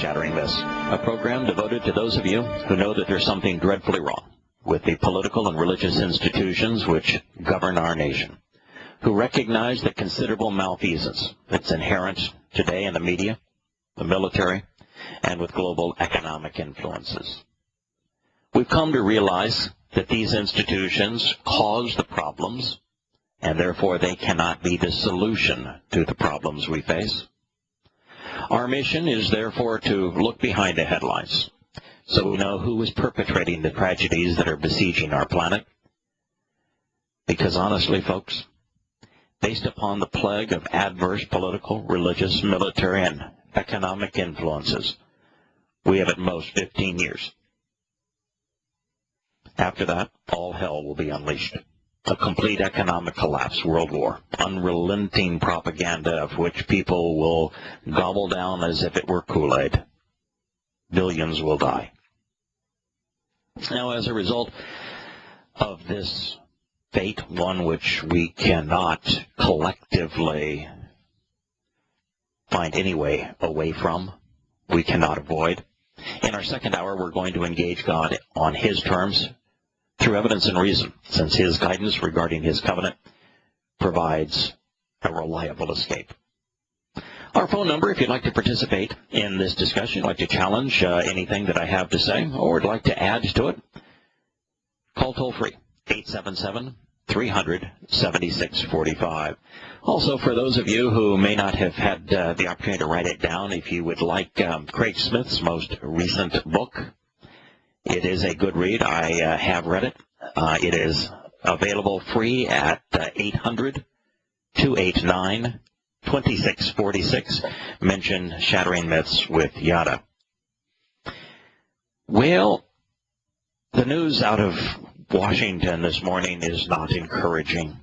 Shattering Myths, a program devoted to those of you who know that there's something dreadfully wrong with the political and religious institutions which govern our nation, who recognize the considerable malfeasance that's inherent today in the media, the military, and with global economic influences. We've come to realize that these institutions cause the problems, and therefore they cannot be the solution to the problems we face. Our mission is therefore to look behind the headlines so we know who is perpetrating the tragedies that are besieging our planet. Because honestly, folks, based upon the plague of adverse political, religious, military, and economic influences, we have at most 15 years. After that, all hell will be unleashed. A complete economic collapse, world war, unrelenting propaganda of which people will gobble down as if it were Kool-Aid. Billions will die. Now, as a result of this fate, one which we cannot collectively find any way away from, we cannot avoid, in our second hour we're going to engage God on His terms, through evidence and reason, since His guidance regarding His covenant provides a reliable escape. Our phone number, if you'd like to participate in this discussion, like to challenge anything that I have to say, or would like to add to it, call toll-free, 877-300-7645. Also, for those of you who may not have had the opportunity to write it down, if you would like Craig Smith's most recent book, it is a good read. I have read it. It is available free at 800-289-2646. Mention Shattering Myths with Yahowah. Well, the news out of Washington this morning is not encouraging.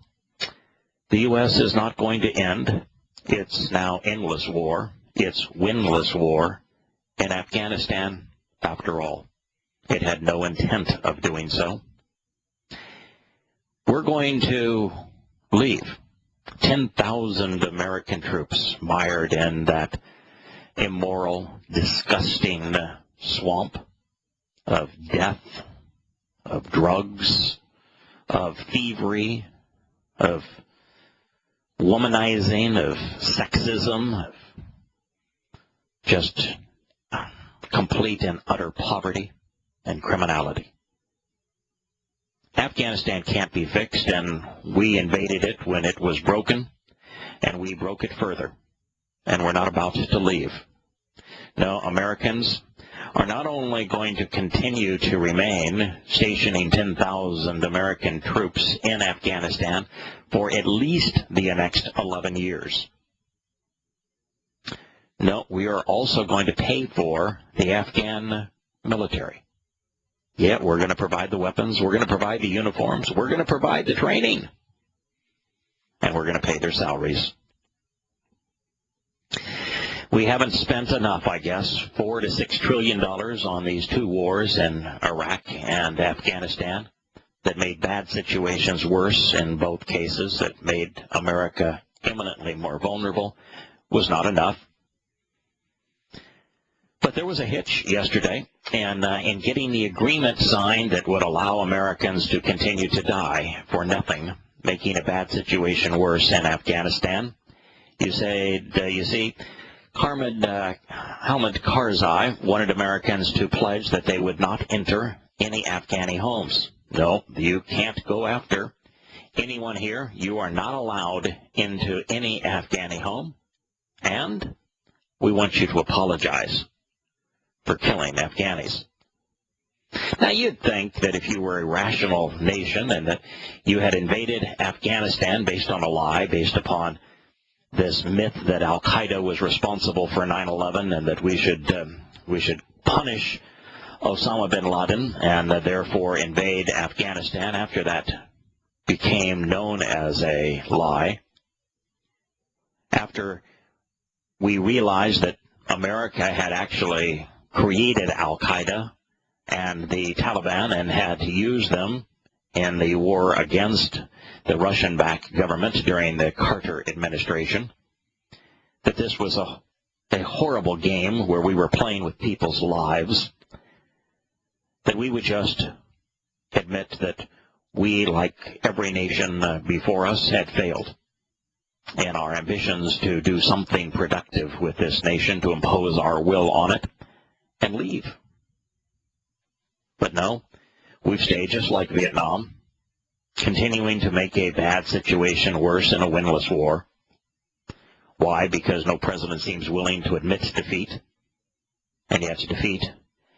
The U.S. is not going to end its now endless war, its windless war in Afghanistan after all. It had no intent of doing so. We're going to leave 10,000 American troops mired in that immoral, disgusting swamp of death, of drugs, of thievery, of womanizing, of sexism, of just complete and utter poverty and criminality. Afghanistan can't be fixed, and we invaded it when it was broken, and we broke it further, and we're not about to leave. No, Americans are not only going to continue to remain stationing 10,000 American troops in Afghanistan for at least the next 11 years. No, we are also going to pay for the Afghan military. Yeah, we're going to provide the weapons, we're going to provide the uniforms, we're going to provide the training, and we're going to pay their salaries. We haven't spent enough, I guess, $4 to $6 trillion on these two wars in Iraq and Afghanistan that made bad situations worse in both cases, that made America imminently more vulnerable, was not enough. But there was a hitch yesterday, and in getting the agreement signed that would allow Americans to continue to die for nothing, making a bad situation worse in Afghanistan, you see, Hamid Karzai wanted Americans to pledge that they would not enter any Afghani homes. No, you can't go after anyone here. You are not allowed into any Afghani home, and we want you to apologize for killing Afghanis. Now, you'd think that if you were a rational nation and that you had invaded Afghanistan based on a lie, based upon this myth that al-Qaeda was responsible for 9/11 and that we should punish Osama bin Laden and therefore invade Afghanistan after that became known as a lie, after we realized that America had actually created al-Qaeda and the Taliban and had to use them in the war against the Russian-backed government during the Carter administration, that this was a a horrible game where we were playing with people's lives, that we would just admit that we, like every nation before us, had failed in our ambitions to do something productive with this nation, to impose our will on it, and leave. But no, we've stayed just like Vietnam, continuing to make a bad situation worse in a winless war. Why? Because no president seems willing to admit defeat, and yet defeat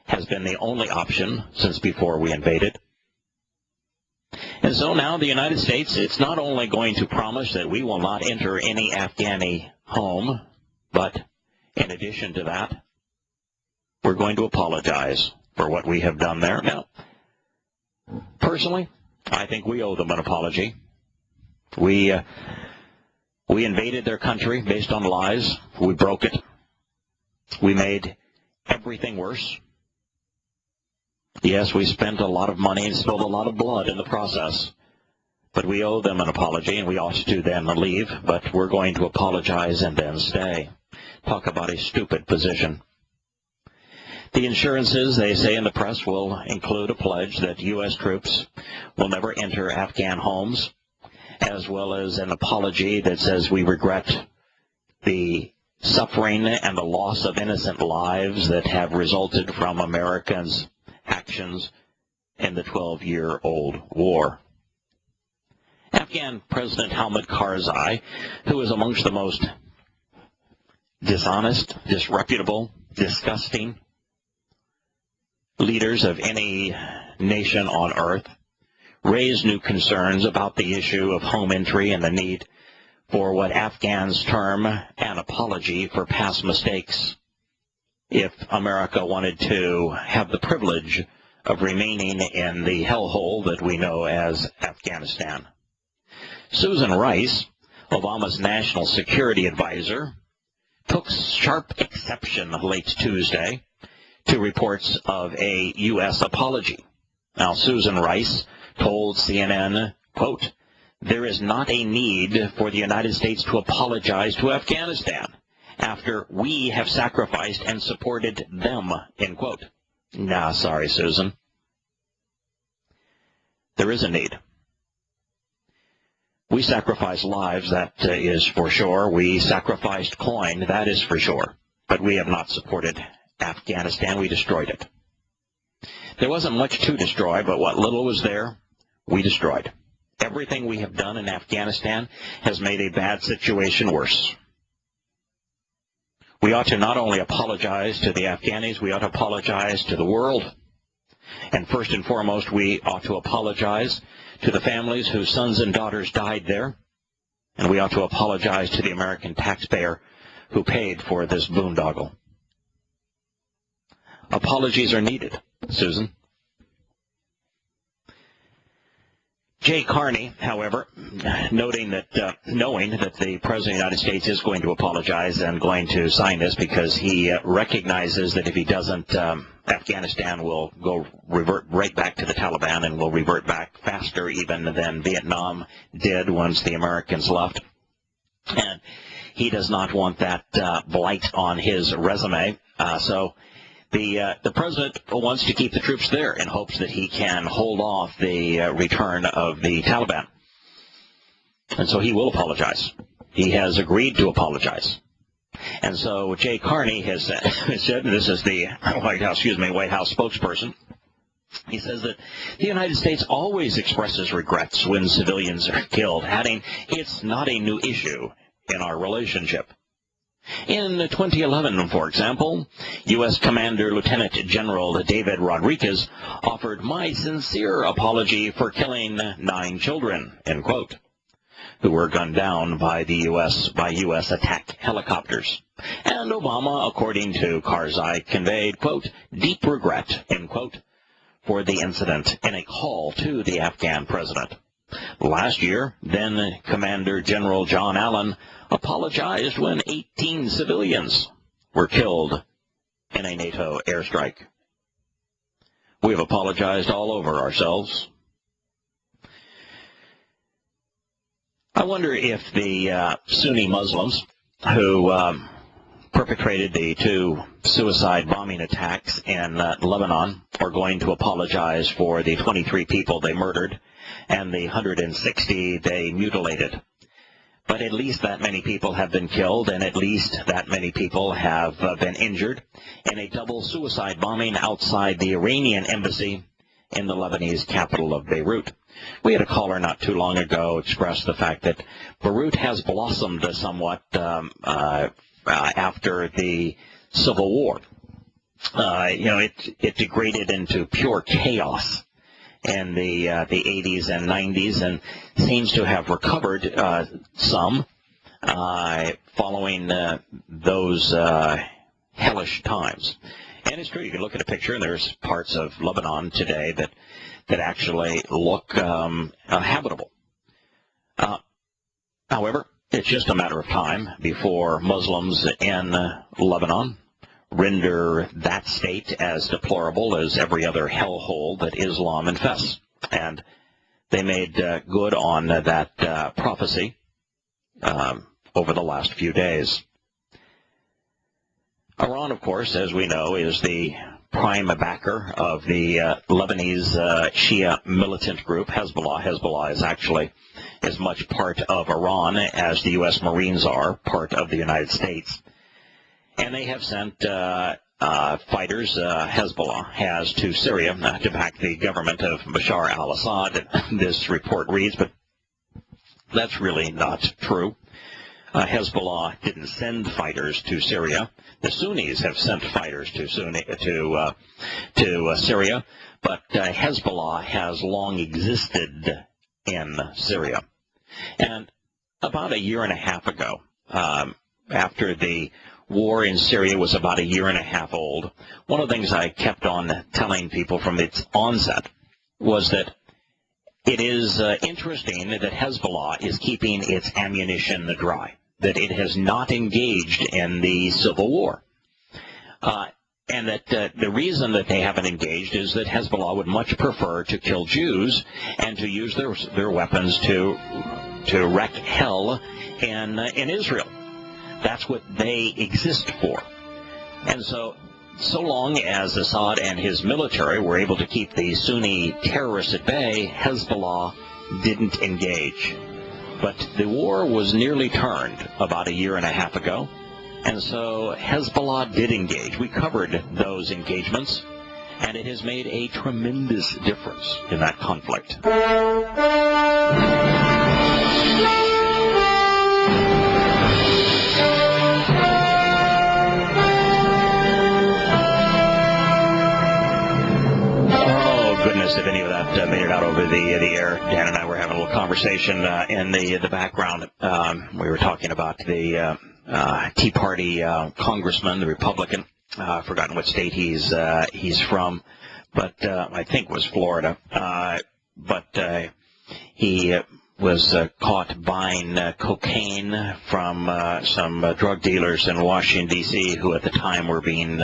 has been the only option since before we invaded. And so now the United States, it's not only going to promise that we will not enter any Afghani home, but in addition to that, we're going to apologize for what we have done there. Now, personally, I think we owe them an apology. We invaded their country based on lies. We broke it. We made everything worse. Yes, we spent a lot of money and spilled a lot of blood in the process. But we owe them an apology, and we ought to then leave. But we're going to apologize and then stay. Talk about a stupid position. The insurances, they say in the press, will include a pledge that U.S. troops will never enter Afghan homes, as well as an apology that says we regret the suffering and the loss of innocent lives that have resulted from Americans' actions in the 12-year-old war. Afghan President Hamid Karzai, who is amongst the most dishonest, disreputable, disgusting leaders of any nation on earth, raised new concerns about the issue of home entry and the need for what Afghans term an apology for past mistakes if America wanted to have the privilege of remaining in the hellhole that we know as Afghanistan. Susan Rice, Obama's national security advisor, took sharp exception late Tuesday to reports of a U.S. apology. Now, Susan Rice told CNN, quote, "There is not a need for the United States to apologize to Afghanistan after we have sacrificed and supported them," end quote. Nah, sorry, Susan. There is a need. We sacrificed lives, that is for sure. We sacrificed coin, that is for sure. But we have not supported Afghanistan. We destroyed it. There wasn't much to destroy, but what little was there, we destroyed. Everything we have done in Afghanistan has made a bad situation worse. We ought to not only apologize to the Afghanis, we ought to apologize to the world. And first and foremost, we ought to apologize to the families whose sons and daughters died there. And we ought to apologize to the American taxpayer who paid for this boondoggle. Apologies are needed, Susan. Jay Carney, however, knowing that the President of the United States is going to apologize and going to sign this because he recognizes that if he doesn't, Afghanistan will revert right back to the Taliban and will revert back faster even than Vietnam did once the Americans left. And he does not want that blight on his resume. So the president wants to keep the troops there in hopes that he can hold off the return of the Taliban. And so he will apologize. He has agreed to apologize. And so Jay Carney has said, this is the White House spokesperson, he says that the United States always expresses regrets when civilians are killed, adding, "It's not a new issue in our relationship." In 2011, for example, U.S. Commander Lieutenant General David Rodriguez offered my sincere apology for killing 9 children, end quote, who were gunned down by U.S. attack helicopters. And Obama, according to Karzai, conveyed, quote, "deep regret," end quote, for the incident in a call to the Afghan president. Last year, then Commander General John Allen apologized when 18 civilians were killed in a NATO airstrike. We have apologized all over ourselves. I wonder if the Sunni Muslims who perpetrated the 2 suicide bombing attacks in Lebanon are going to apologize for the 23 people they murdered and the 160 they mutilated. But at least that many people have been killed, and at least that many people have been injured in a double suicide bombing outside the Iranian embassy in the Lebanese capital of Beirut. We had a caller not too long ago express the fact that Beirut has blossomed somewhat after the Civil War. It degraded into pure chaos in the 80s and 90s, and seems to have recovered some following those hellish times. And it's true, you can look at a picture, and there's parts of Lebanon today that actually look habitable. However, it's just a matter of time before Muslims in Lebanon render that state as deplorable as every other hellhole that Islam infests. And they made good on that prophecy over the last few days. Iran, of course, as we know, is the prime backer of the Lebanese Shia militant group, Hezbollah. Hezbollah is actually as much part of Iran as the U.S. Marines are part of the United States. And they have sent fighters, Hezbollah has, to Syria to back the government of Bashar al-Assad, this report reads, but that's really not true. Hezbollah didn't send fighters to Syria. The Sunnis have sent fighters to Syria, but Hezbollah has long existed in Syria. And about a year and a half ago, after the war in Syria was about a year and a half old, one of the things I kept on telling people from its onset was that it is interesting that Hezbollah is keeping its ammunition dry, that it has not engaged in the civil war. And that the reason that they haven't engaged is that Hezbollah would much prefer to kill Jews and to use their weapons to wreak hell in Israel. That's what they exist for. And so long as Assad and his military were able to keep the Sunni terrorists at bay, Hezbollah didn't engage. But the war was nearly turned about a year and a half ago, and so Hezbollah did engage. We covered those engagements, and it has made a tremendous difference in that conflict. If any of that made it out over the air, Dan and I were having a little conversation in the background. We were talking about the Tea Party congressman, the Republican. I've forgotten what state he's from, but I think it was Florida. But he was caught buying cocaine from some drug dealers in Washington, D.C., who at the time were being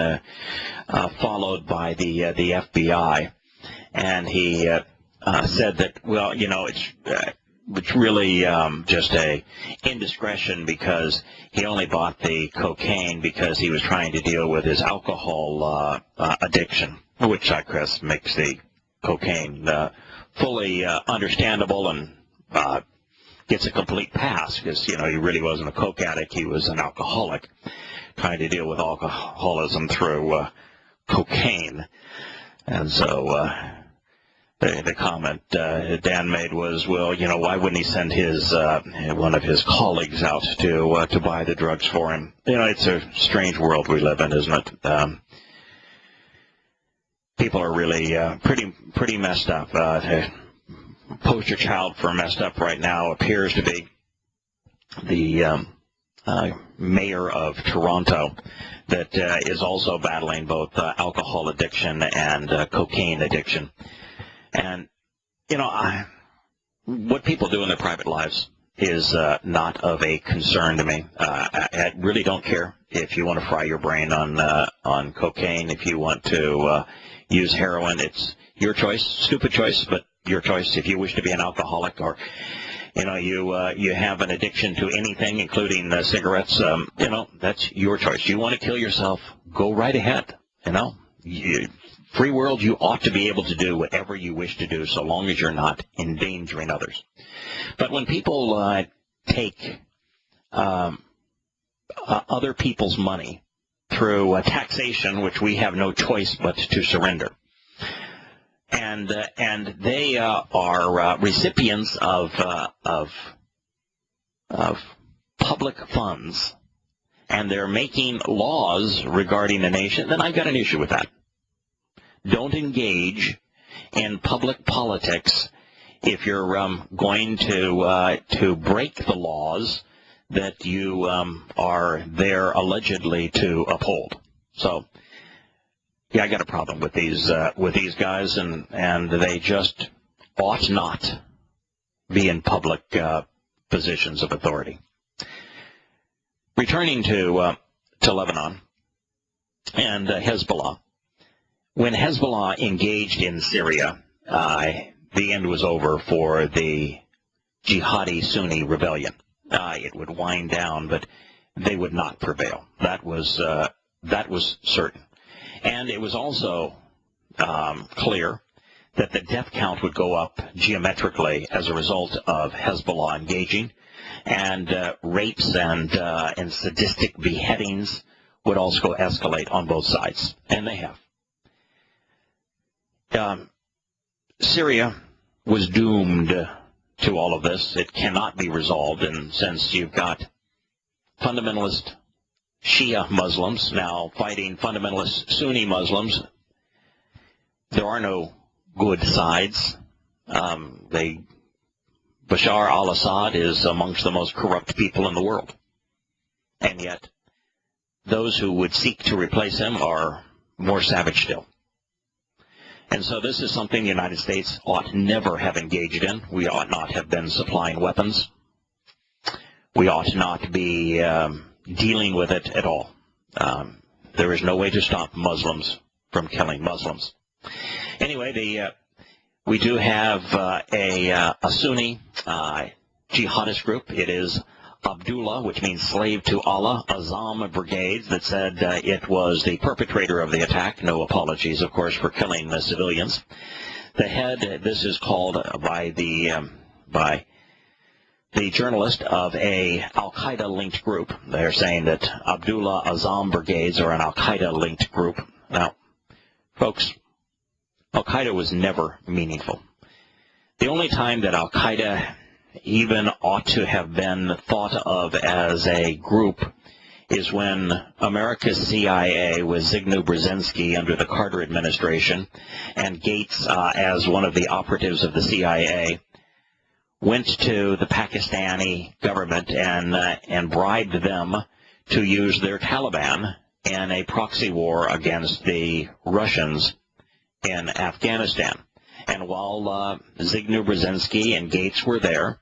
followed by the FBI. And he said that, well, it's really just a indiscretion because he only bought the cocaine because he was trying to deal with his alcohol addiction, which I guess makes the cocaine fully understandable and gets a complete pass because, he really wasn't a coke addict. He was an alcoholic trying to deal with alcoholism through cocaine. And so the comment Dan made was, well, why wouldn't he send his one of his colleagues out to buy the drugs for him? It's a strange world we live in, isn't it? People are really pretty messed up. The poster child for messed up right now appears to be the mayor of Toronto, that is also battling both alcohol addiction and cocaine addiction. And, what people do in their private lives is not of a concern to me. I really don't care if you want to fry your brain on cocaine, if you want to use heroin. It's your choice, stupid choice, but your choice. If you wish to be an alcoholic or You have an addiction to anything, including cigarettes. That's your choice. You want to kill yourself? Go right ahead. Free world. You ought to be able to do whatever you wish to do, so long as you're not endangering others. But when people take other people's money through taxation, which we have no choice but to surrender, and they are recipients of public funds, and they're making laws regarding the nation, then I've got an issue with that. Don't engage in public politics if you're going to break the laws that you are there allegedly to uphold. So, yeah, I got a problem with these guys, and they just ought not be in public positions of authority. Returning to Lebanon and Hezbollah, when Hezbollah engaged in Syria, the end was over for the jihadi Sunni rebellion. It would wind down, but they would not prevail. That was certain. And it was also clear that the death count would go up geometrically as a result of Hezbollah engaging, and rapes and sadistic beheadings would also escalate on both sides, and they have. Syria was doomed to all of this. It cannot be resolved, and since you've got fundamentalist Shia Muslims now fighting fundamentalist Sunni Muslims, there are no good sides. Bashar al-Assad is amongst the most corrupt people in the world, and yet those who would seek to replace him are more savage still. And so this is something the United States ought never have engaged in. We ought not have been supplying weapons. We ought not be dealing with it at all. There is no way to stop Muslims from killing Muslims. Anyway, we do have a Sunni jihadist group. It is Abdullah, which means slave to Allah, Azam Brigades, that said it was the perpetrator of the attack. No apologies, of course, for killing the civilians. The head, this is called by the journalist, of a al-Qaeda-linked group. They're saying that Abdullah Azam Brigades are an al-Qaeda-linked group. Now, folks, al-Qaeda was never meaningful. The only time that al-Qaeda even ought to have been thought of as a group is when America's CIA, with Zygmunt Brzezinski under the Carter administration, and Gates as one of the operatives of the CIA, went to the Pakistani government and bribed them to use their Taliban in a proxy war against the Russians in Afghanistan. And while Zygmunt Brzezinski and Gates were there,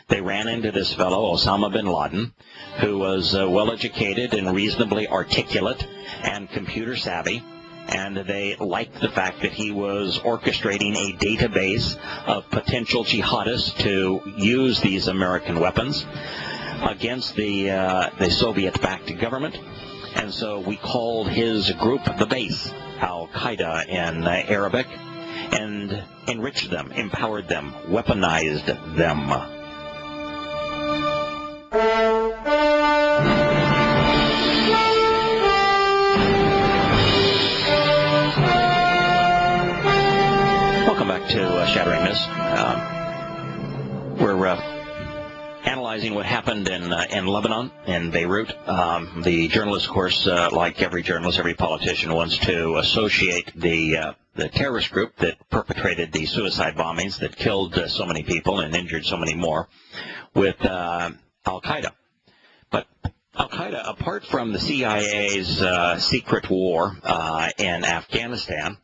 they ran into this fellow, Osama bin Laden, who was well-educated and reasonably articulate and computer-savvy, and they liked the fact that he was orchestrating a database of potential jihadists to use these American weapons against the Soviet-backed government. And so we called his group the base, al-Qaeda in Arabic, and enriched them, empowered them, weaponized them. Welcome back to Shattering Myths. We're analyzing what happened in Lebanon, in Beirut. The journalist, of course, like every journalist, every politician, wants to associate the terrorist group that perpetrated the suicide bombings that killed so many people and injured so many more with al-Qaeda. But al-Qaeda, apart from the CIA's secret war in Afghanistan,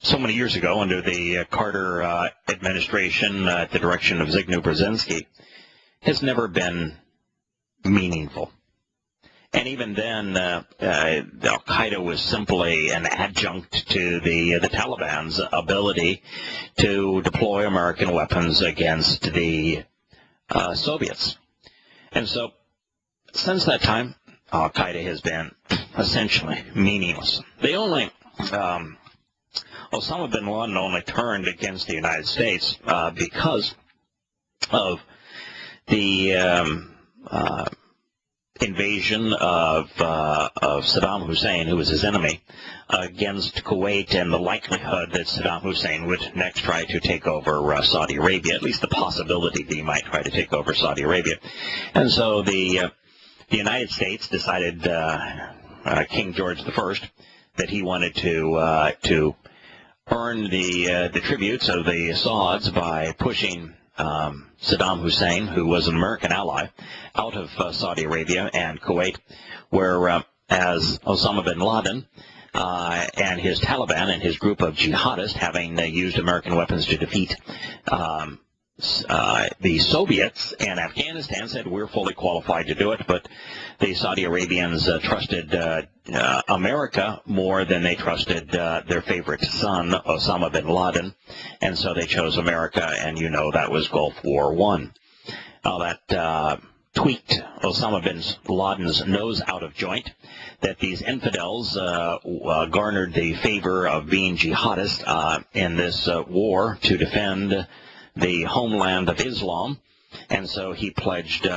so many years ago under the Carter administration at the direction of Zygmunt Brzezinski, has never been meaningful. And even then, al-Qaeda was simply an adjunct to the Taliban's ability to deploy American weapons against the Soviets. And so, since that time, al-Qaeda has been essentially meaningless. They only, Osama bin Laden only turned against the United States because of the invasion of Saddam Hussein, who was his enemy, against Kuwait, and the likelihood that Saddam Hussein would next try to take over Saudi Arabia, at least the possibility that he might try to take over Saudi Arabia. And so the United States decided, King George I, that he wanted to earn the tributes of the Assads by pushing Saddam Hussein, who was an American ally, out of Saudi Arabia and Kuwait, where as Osama bin Laden and his Taliban and his group of jihadists, having used American weapons to defeat the Soviets and Afghanistan, said we're fully qualified to do it, but the Saudi Arabians trusted America more than they trusted their favorite son, Osama bin Laden, and so they chose America, and you know that was Gulf War I. Now that tweaked Osama bin Laden's nose out of joint, that these infidels garnered the favor of being jihadists in this war to defend the homeland of Islam, and so he pledged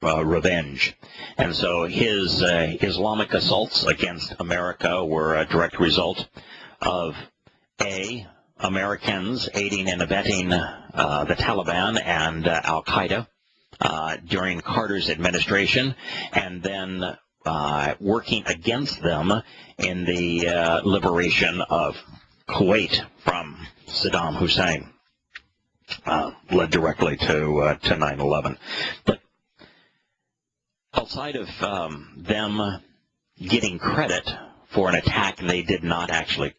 revenge. And so his Islamic assaults against America were a direct result of Americans aiding and abetting the Taliban and al-Qaeda during Carter's administration, and then working against them in the liberation of Kuwait from Saddam Hussein. Led directly to 9/11. But outside of them getting credit for an attack they did not actually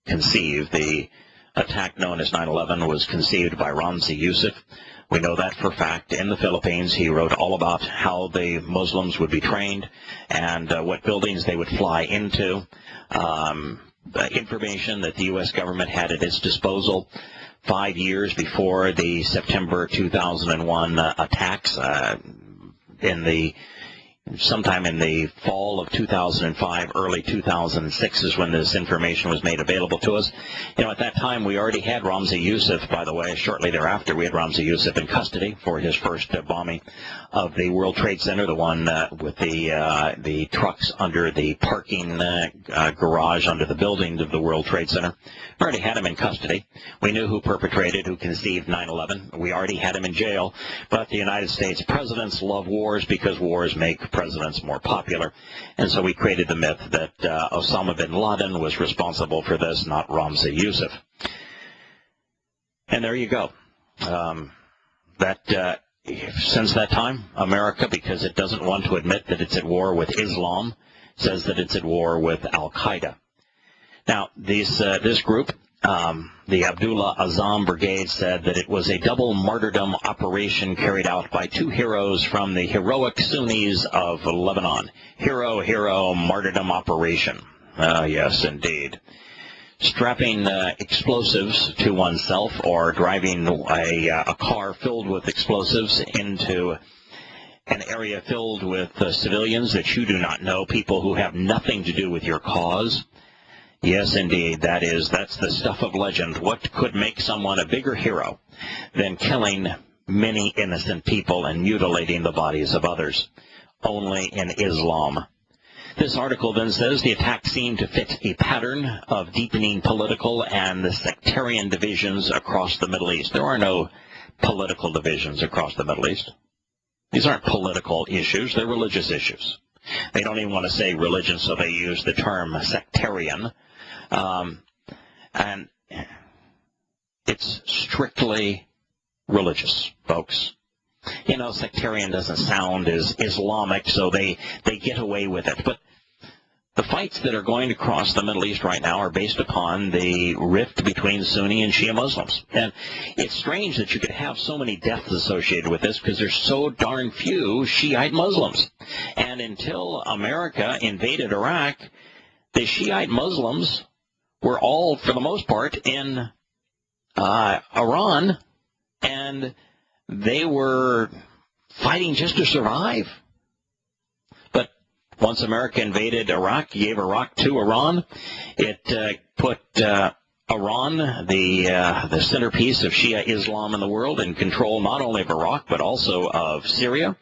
conceive, the attack known as 9/11 was conceived by Ramzi Youssef. We know that for fact. In the Philippines, he wrote all about how the Muslims would be trained and what buildings they would fly into, information that the U.S. government had at its disposal 5 years before the September 2001 attacks. Sometime in the fall of 2005, early 2006 is when this information was made available to us. You know, at that time we already had Ramzi Youssef, by the way. Shortly thereafter we had Ramzi Youssef in custody for his first bombing of the World Trade Center, the one with the trucks under the parking garage under the building of the World Trade Center. We already had him in custody. We knew who perpetrated, who conceived 9/11. We already had him in jail. But the United States presidents love wars because wars make presidents more popular. And so we created the myth that Osama bin Laden was responsible for this, not Ramzi Youssef. And there you go. Since that time, America, because it doesn't want to admit that it's at war with Islam, says that it's at war with al-Qaeda. Now, this group, the Abdullah Azzam Brigade, said that it was a double martyrdom operation carried out by two heroes from the heroic Sunnis of Lebanon. Hero, martyrdom operation. Yes, indeed. Strapping explosives to oneself or driving a car filled with explosives into an area filled with civilians that you do not know, people who have nothing to do with your cause. Yes, indeed, that's the stuff of legend. What could make someone a bigger hero than killing many innocent people and mutilating the bodies of others? Only in Islam. This article then says the attack seemed to fit a pattern of deepening political and sectarian divisions across the Middle East. There are no political divisions across the Middle East. These aren't political issues, they're religious issues. They don't even want to say religion, so they use the term sectarian. And it's strictly religious, folks. You know, sectarian doesn't sound as Islamic, so they get away with it. But The fights that are going to cross the Middle East right now are based upon the rift between Sunni and Shia Muslims. And it's strange that you could have so many deaths associated with this because there's so darn few Shiite Muslims. And until America invaded Iraq, the Shiite Muslims were all, for the most part, in Iran, and they were fighting just to survive. But once America invaded Iraq, gave Iraq to Iran, it put Iran, the centerpiece of Shia Islam in the world, in control not only of Iraq but also of Syria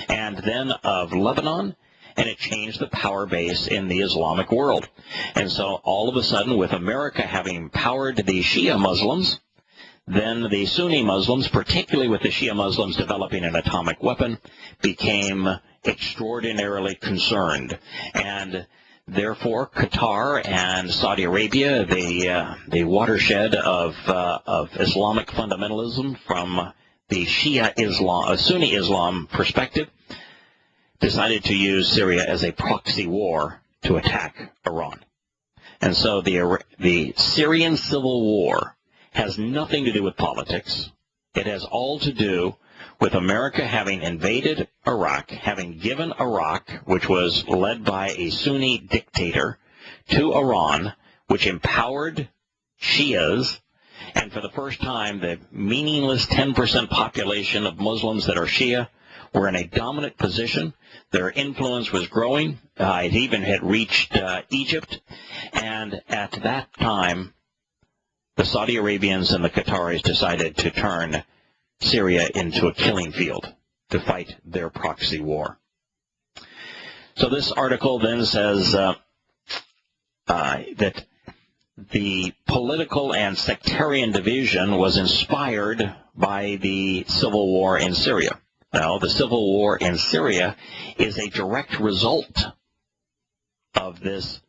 and then of Lebanon, and it changed the power base in the Islamic world. And so all of a sudden, with America having empowered the Shia Muslims, then the Sunni Muslims, particularly with the Shia Muslims developing an atomic weapon, became extraordinarily concerned. And therefore, Qatar and Saudi Arabia, the watershed of Islamic fundamentalism from the Shia Islam, Sunni Islam perspective, decided to use Syria as a proxy war to attack Iran. And so the Syrian civil war has nothing to do with politics. It has all to do with America having invaded Iraq, having given Iraq, which was led by a Sunni dictator, to Iran, which empowered Shias, and for the first time, the meaningless 10% population of Muslims that are Shia were in a dominant position. Their influence was growing. It even had reached Egypt. And at that time, the Saudi Arabians and the Qataris decided to turn Syria into a killing field to fight their proxy war. So this article then says that the political and sectarian division was inspired by the civil war in Syria. Now, the civil war in Syria is a direct result of this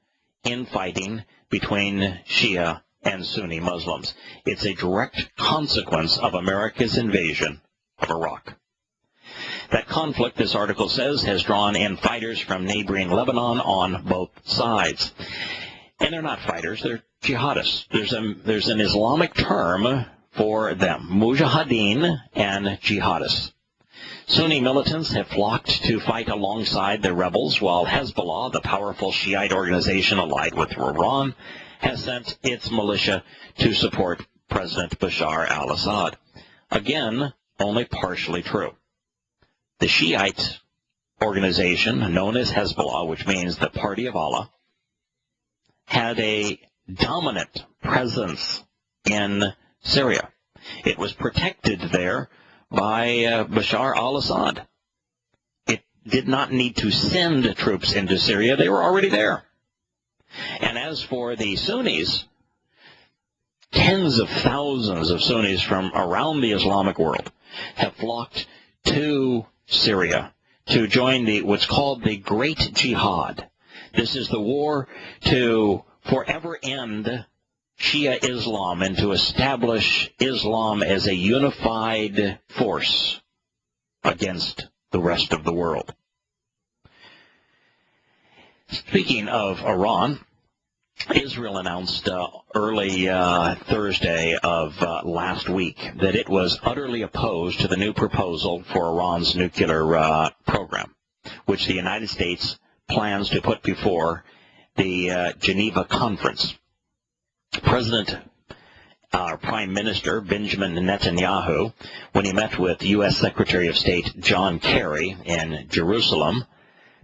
infighting between Shia and Sunni Muslims. It's a direct consequence of America's invasion of Iraq. That conflict, this article says, has drawn in fighters from neighboring Lebanon on both sides. And they're not fighters, they're jihadists. There's an Islamic term for them, mujahideen and jihadists. Sunni militants have flocked to fight alongside the rebels, while Hezbollah, the powerful Shiite organization allied with Iran, has sent its militia to support President Bashar al-Assad. Again, only partially true. The Shiite organization, known as Hezbollah, which means the Party of Allah, had a dominant presence in Syria. It was protected there by Bashar al-Assad. It did not need to send troops into Syria. They were already there. And as for the Sunnis, tens of thousands of Sunnis from around the Islamic world have flocked to Syria to join what's called the Great Jihad. This is the war to forever end Shia Islam and to establish Islam as a unified force against the rest of the world. Speaking of Iran, Israel announced early Thursday of last week that it was utterly opposed to the new proposal for Iran's nuclear program, which the United States plans to put before the Geneva Conference. Prime Minister Benjamin Netanyahu, when he met with U.S. Secretary of State John Kerry in Jerusalem,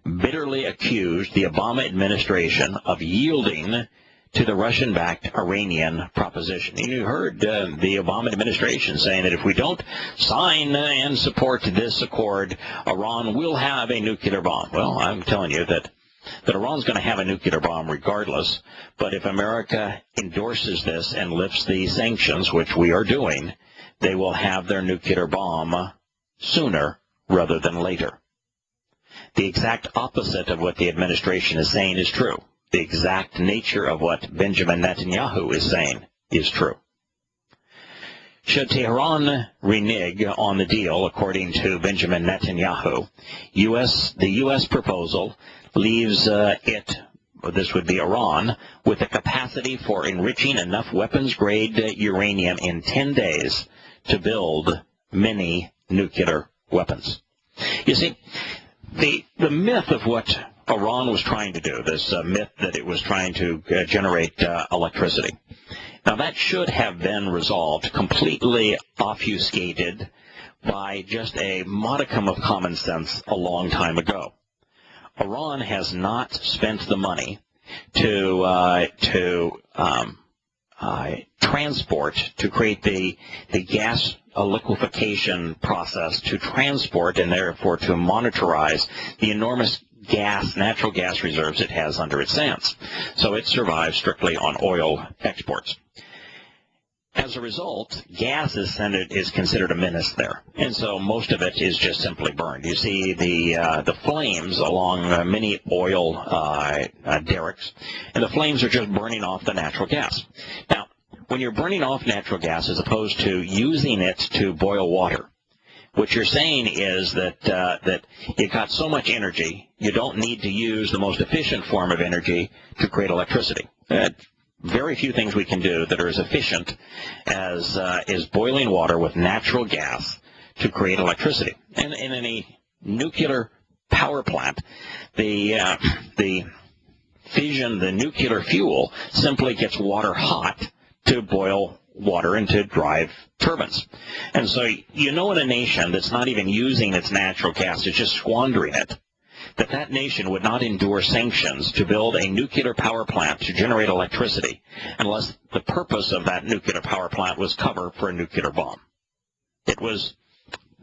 bitterly accused the Obama administration of yielding to the Russian-backed Iranian proposition. You heard the Obama administration saying that if we don't sign and support this accord, Iran will have a nuclear bomb. Well, I'm telling you that Iran's going to have a nuclear bomb regardless, but if America endorses this and lifts the sanctions, which we are doing, they will have their nuclear bomb sooner rather than later. The exact opposite of what the administration is saying is true. The exact nature of what Benjamin Netanyahu is saying is true. Should Tehran renege on the deal, according to Benjamin Netanyahu, the U.S. proposal leaves it this would be Iran, with the capacity for enriching enough weapons-grade uranium in 10 days to build many nuclear weapons. You see, the myth of what Iran was trying to do, this myth that it was trying to generate electricity, now that should have been resolved, completely obfuscated by just a modicum of common sense a long time ago. Iran has not spent the money to transport, to create the gas liquefaction process to transport and therefore to monitorize the enormous natural gas reserves it has under its sands. So it survives strictly on oil exports. As a result, gas is considered a menace there, and so most of it is just simply burned. You see the flames along many oil derricks, and the flames are just burning off the natural gas. Now, when you're burning off natural gas as opposed to using it to boil water, what you're saying is that you've got so much energy, you don't need to use the most efficient form of energy to create electricity. Very few things we can do that are as efficient as is boiling water with natural gas to create electricity. And in any nuclear power plant, the fission, the nuclear fuel, simply gets water hot to boil water and to drive turbines. And so you know in a nation that's not even using its natural gas, it's just squandering it, that nation would not endure sanctions to build a nuclear power plant to generate electricity unless the purpose of that nuclear power plant was cover for a nuclear bomb. It was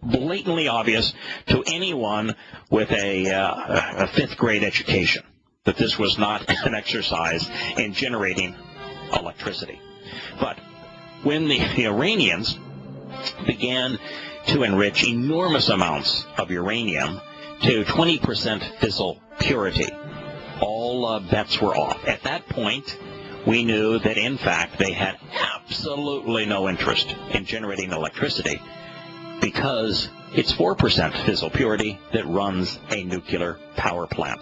blatantly obvious to anyone with a fifth-grade education that this was not an exercise in generating electricity. But when the Iranians began to enrich enormous amounts of uranium to 20% fissile purity, all bets were off. At that point, we knew that, in fact, they had absolutely no interest in generating electricity because it's 4% fissile purity that runs a nuclear power plant.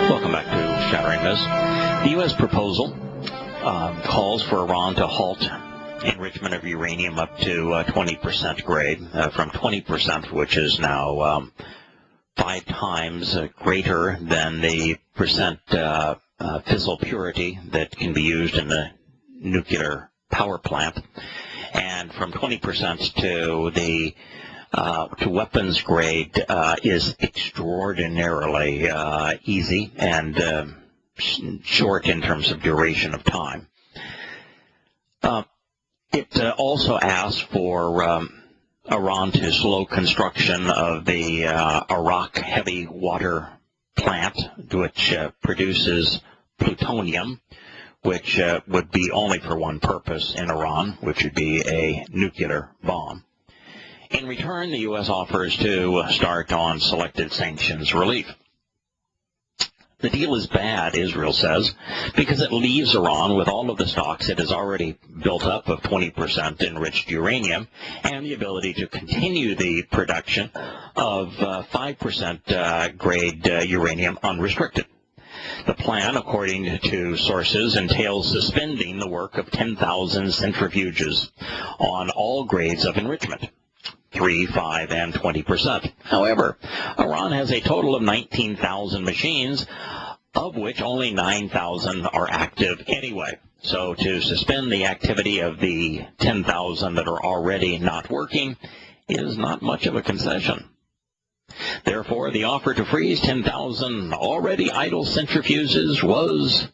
Welcome back to Shattering Myths. The U.S. proposal calls for Iran to halt enrichment of uranium up to 20% grade, from 20%, which is now 5 times greater than the percent fissile purity that can be used in the nuclear power plant, and from 20% to weapons grade is extraordinarily easy and short in terms of duration of time. It also asks for Iran to slow construction of the Iraq heavy water plant, which produces plutonium, which would be only for one purpose in Iran, which would be a nuclear bomb. In return, the U.S. offers to start on selected sanctions relief. The deal is bad, Israel says, because it leaves Iran with all of the stocks it has already built up of 20% enriched uranium and the ability to continue the production of 5% grade uranium unrestricted. The plan, according to sources, entails suspending the work of 10,000 centrifuges on all grades of enrichment, 3, 5, and 20%. However, Iran has a total of 19,000 machines, of which only 9,000 are active anyway. So to suspend the activity of the 10,000 that are already not working is not much of a concession. Therefore, the offer to freeze 10,000 already idle centrifuges was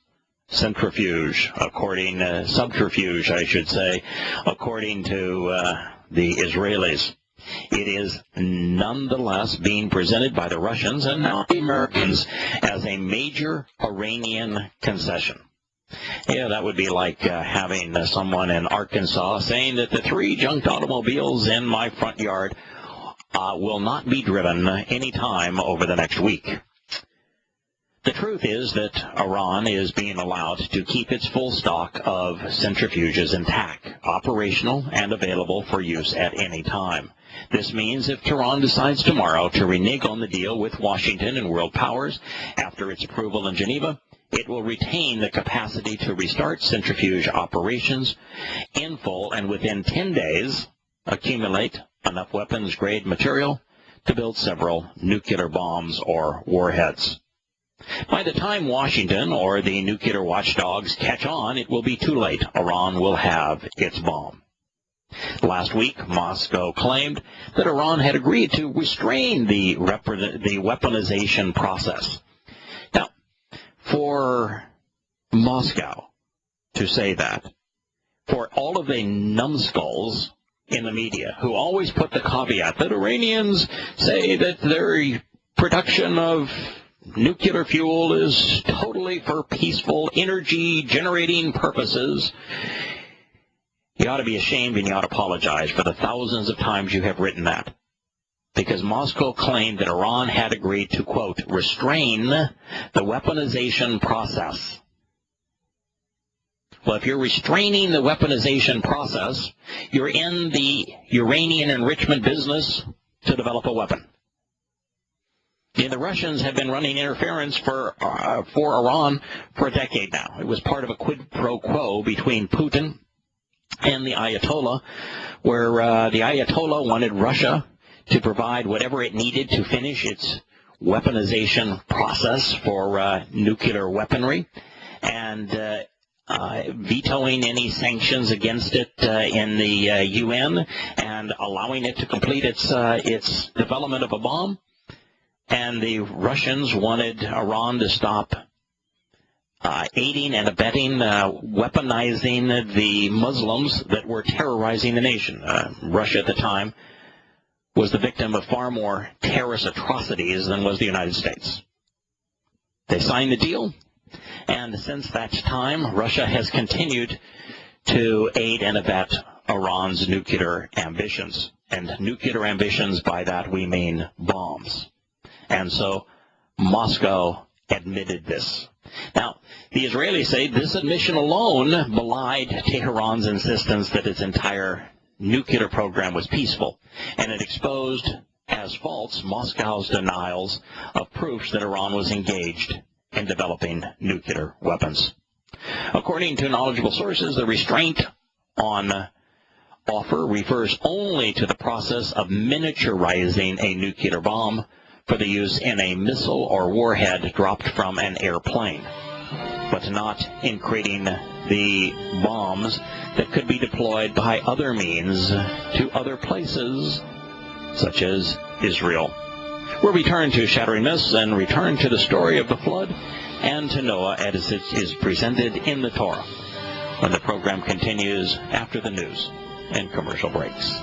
subterfuge, according to the Israelis. It is nonetheless being presented by the Russians and now the Americans as a major Iranian concession. Yeah, that would be like having someone in Arkansas saying that the 3 junked automobiles in my front yard will not be driven any time over the next week. The truth is that Iran is being allowed to keep its full stock of centrifuges intact, operational and available for use at any time. This means if Tehran decides tomorrow to renege on the deal with Washington and world powers after its approval in Geneva, it will retain the capacity to restart centrifuge operations in full and within 10 days accumulate enough weapons-grade material to build several nuclear bombs or warheads. By the time Washington or the nuclear watchdogs catch on, it will be too late. Iran will have its bomb. Last week, Moscow claimed that Iran had agreed to restrain the weaponization process. Now, for Moscow to say that, for all of the numbskulls in the media who always put the caveat that Iranians say that their production of nuclear fuel is totally for peaceful energy-generating purposes, you ought to be ashamed and you ought to apologize for the thousands of times you have written that. Because Moscow claimed that Iran had agreed to, quote, restrain the weaponization process. Well, if you're restraining the weaponization process, you're in the uranium enrichment business to develop a weapon. The Russians have been running interference for Iran for a decade now. It was part of a quid pro quo between Putin and the Ayatollah, where the Ayatollah wanted Russia to provide whatever it needed to finish its weaponization process for nuclear weaponry, and vetoing any sanctions against it in the UN, and allowing it to complete its development of a bomb. And the Russians wanted Iran to stop aiding and abetting, weaponizing the Muslims that were terrorizing the nation. Russia at the time was the victim of far more terrorist atrocities than was the United States. They signed the deal, and since that time, Russia has continued to aid and abet Iran's nuclear ambitions. And nuclear ambitions, by that we mean bombs. And so Moscow admitted this. Now, the Israelis say this admission alone belied Tehran's insistence that its entire nuclear program was peaceful, and it exposed as false Moscow's denials of proofs that Iran was engaged in developing nuclear weapons. According to knowledgeable sources, the restraint on offer refers only to the process of miniaturizing a nuclear bomb for the use in a missile or warhead dropped from an airplane, but not in creating the bombs that could be deployed by other means to other places, such as Israel. We'll return to Shattering Myths and return to the story of the flood and to Noah as it is presented in the Torah when the program continues after the news and commercial breaks.